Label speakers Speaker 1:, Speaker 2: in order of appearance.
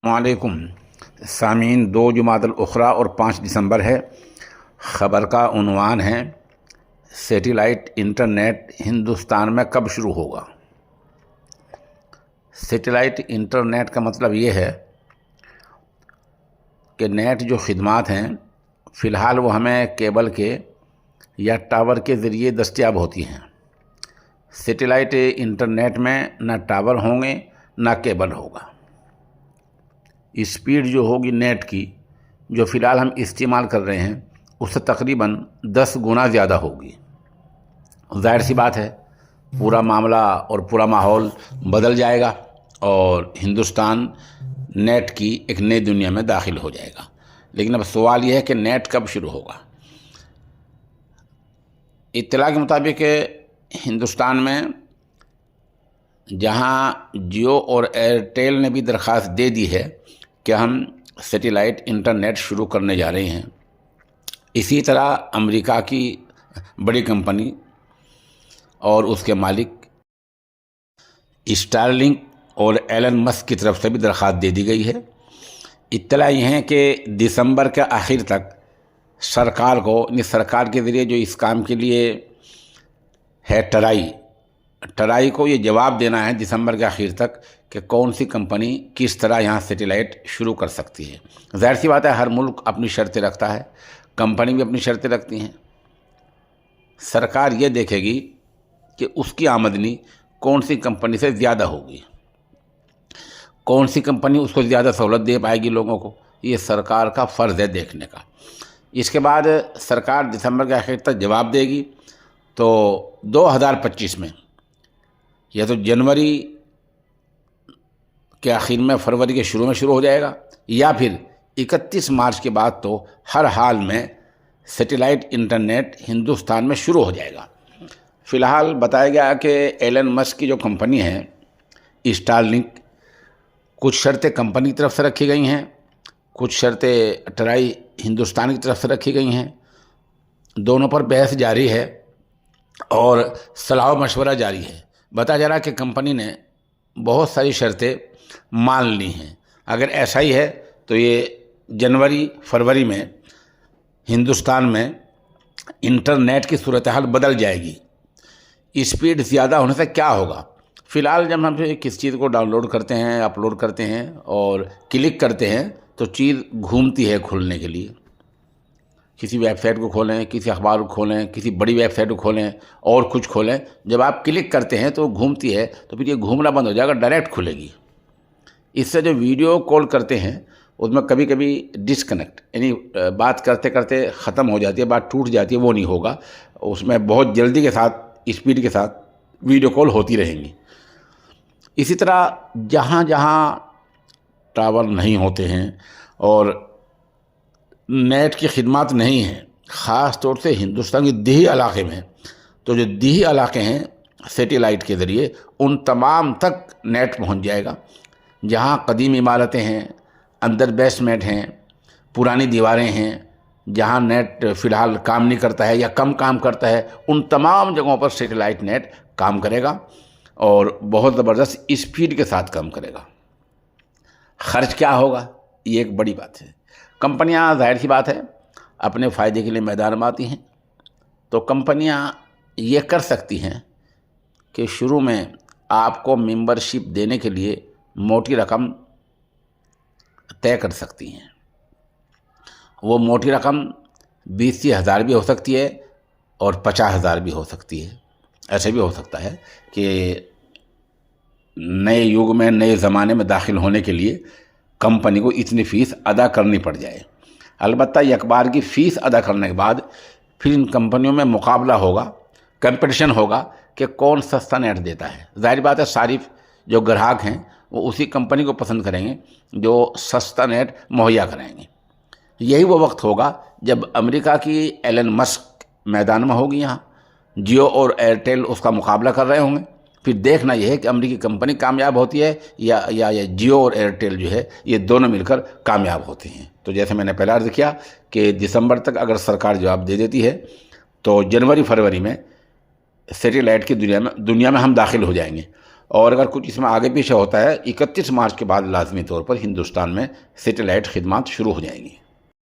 Speaker 1: वालेकुम सामीन। 2 जुमादुल उखरा और 5 दिसंबर है। ख़बर का उन्वान है सैटेलाइट इंटरनेट हिंदुस्तान में कब शुरू होगा। सैटेलाइट इंटरनेट का मतलब ये है कि नेट जो खिदमात हैं फ़िलहाल वो हमें केबल के या टावर के ज़रिए दस्तयाब होती हैं। सैटेलाइट इंटरनेट में न टावर होंगे न केबल होगा। स्पीड जो होगी नेट की, जो फ़िलहाल हम इस्तेमाल कर रहे हैं, उससे तकरीबन 10 गुना ज़्यादा होगी। ज़ाहिर सी बात है पूरा मामला और पूरा माहौल बदल जाएगा और हिंदुस्तान नेट की एक नई दुनिया में दाखिल हो जाएगा। लेकिन अब सवाल यह है कि नेट कब शुरू होगा। इत्तला के मुताबिक हिंदुस्तान में जहां जियो और एयरटेल ने भी दरख्वास्त दे दी है कि हम सैटेलाइट इंटरनेट शुरू करने जा रहे हैं, इसी तरह अमेरिका की बड़ी कंपनी और उसके मालिक स्टारलिंक और एलन मस्क की तरफ से भी दरख्वास्त दे दी गई है। इत्तला ये है कि दिसंबर के आखिर तक सरकार को, सरकार के ज़रिए जो इस काम के लिए है टराई को ये जवाब देना है दिसंबर के आखिर तक कि कौन सी कंपनी किस तरह यहाँ सैटेलाइट शुरू कर सकती है। ज़ाहिर सी बात है हर मुल्क अपनी शर्तें रखता है, कंपनी भी अपनी शर्तें रखती हैं। सरकार ये देखेगी कि उसकी आमदनी कौन सी कंपनी से ज़्यादा होगी, कौन सी कंपनी उसको ज़्यादा सहूलत दे पाएगी लोगों को। ये सरकार का फ़र्ज़ है देखने का। इसके बाद सरकार दिसंबर के आखिर तक जवाब देगी। तो 2025 में या तो जनवरी के आखिर में, फरवरी के शुरू में शुरू हो जाएगा, या फिर 31 मार्च के बाद तो हर हाल में सैटेलाइट इंटरनेट हिंदुस्तान में शुरू हो जाएगा। फ़िलहाल बताया गया कि एलन मस्क की जो कंपनी है स्टारलिंक, कुछ शर्तें कंपनी की तरफ से रखी गई हैं, कुछ शर्तें टराई हिंदुस्तान की तरफ से रखी गई हैं। दोनों पर बहस जारी है और सलाह मशवरा जारी है। बताया जा रहा है कि कंपनी ने बहुत सारी शर्तें मान ली हैं। अगर ऐसा ही है तो ये जनवरी फरवरी में हिंदुस्तान में इंटरनेट की सूरत हाल बदल जाएगी। स्पीड ज़्यादा होने से क्या होगा। फ़िलहाल जब हम किस चीज़ को डाउनलोड करते हैं, अपलोड करते हैं और क्लिक करते हैं तो चीज़ घूमती है खुलने के लिए। किसी वेबसाइट को खोलें, किसी अखबार को खोलें, किसी बड़ी वेबसाइट को खोलें और कुछ खोलें, जब आप क्लिक करते हैं तो घूमती है, तो फिर ये घूमना बंद हो जाएगा, डायरेक्ट खुलेगी। इससे जो वीडियो कॉल करते हैं उसमें कभी कभी डिस्कनेक्ट, यानी बात करते करते ख़त्म हो जाती है, बात टूट जाती है, वो नहीं होगा। उसमें बहुत जल्दी के साथ, स्पीड के साथ वीडियो कॉल होती रहेंगी। इसी तरह जहाँ जहाँ टावर नहीं होते हैं और नेट की खिदमत नहीं है, ख़ास तौर से हिंदुस्तान के देही इलाके में, तो जो देही इलाके हैं सैटेलाइट के ज़रिए उन तमाम तक नेट पहुंच जाएगा। जहां कदीम इमारतें हैं, अंदर बेसमेंट हैं, पुरानी दीवारें हैं, जहां नेट फ़िलहाल काम नहीं करता है या कम काम करता है, उन तमाम जगहों पर सैटेलाइट नेट काम करेगा और बहुत ज़बरदस्त स्पीड के साथ काम करेगा। ख़र्च क्या होगा, ये एक बड़ी बात है। कंपनियां ज़ाहिर सी बात है अपने फ़ायदे के लिए मैदान में आती हैं, तो कंपनियां ये कर सकती हैं कि शुरू में आपको मेंबरशिप देने के लिए मोटी रकम तय कर सकती हैं। वो मोटी रकम 20,000 भी हो सकती है और 50,000 भी हो सकती है। ऐसे भी हो सकता है कि नए युग में, नए ज़माने में दाखिल होने के लिए कंपनी को इतनी फ़ीस अदा करनी पड़ जाए। अलबत्ता एक बार की फ़ीस अदा करने के बाद फिर इन कंपनियों में मुकाबला होगा, कंपटीशन होगा कि कौन सस्ता नेट देता है। ज़ाहिर बात है सारिफ जो ग्राहक हैं वो उसी कंपनी को पसंद करेंगे जो सस्ता नेट मुहैया कराएंगे। यही वो वक्त होगा जब अमेरिका की एलन मस्क मैदान में होगी, यहाँ जियो और एयरटेल उसका मुकाबला कर रहे होंगे। फिर देखना यह है कि अमेरिकी कंपनी कामयाब होती है या जियो और एयरटेल जो है ये दोनों मिलकर कामयाब होते हैं। तो जैसे मैंने पहले अर्ज़ किया कि दिसंबर तक अगर सरकार जवाब दे देती है तो जनवरी फरवरी में सैटेलाइट की दुनिया में हम दाखिल हो जाएंगे। اور اگر کچھ اس میں آگے پیچھے ہوتا ہے 31 مارچ کے بعد لازمی طور پر ہندوستان میں سیٹلائٹ خدمات شروع ہو جائیں گی۔